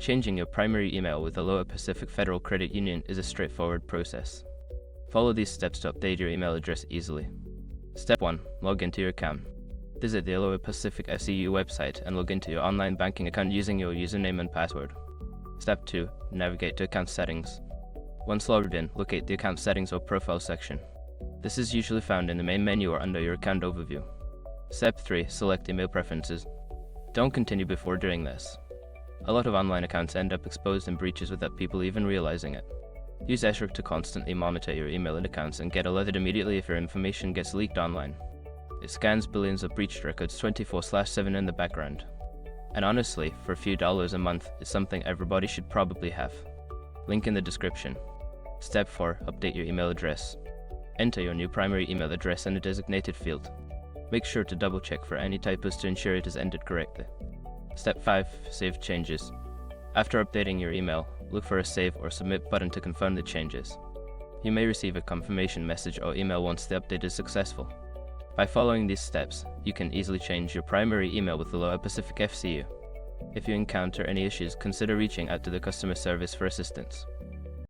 Changing your primary email with Aloha Pacific Federal Credit Union is a straightforward process. Follow these steps to update your email address easily. Step 1. Log into your account. Visit the Aloha Pacific FCU website and log into your online banking account using your username and password. Step 2. Navigate to account settings. Once logged in, locate the account settings or profile section. This is usually found in the main menu or under your account overview. Step 3. Select email preferences. Don't continue before doing this. A lot of online accounts end up exposed in breaches without people even realizing it. Use Esri to constantly monitor your email and accounts and get alerted immediately if your information gets leaked online. It scans billions of breached records 24/7 in the background. And honestly, for a few dollars a month, it's something everybody should probably have. Link in the description. Step 4. Update your email address. Enter your new primary email address in a designated field. Make sure to double check for any typos to ensure it is entered correctly. Step 5. Save changes. After updating your email, look for a Save or Submit button to confirm the changes. You may receive a confirmation message or email once the update is successful. By following these steps, you can easily change your primary email with Aloha Pacific FCU. If you encounter any issues, consider reaching out to the customer service for assistance.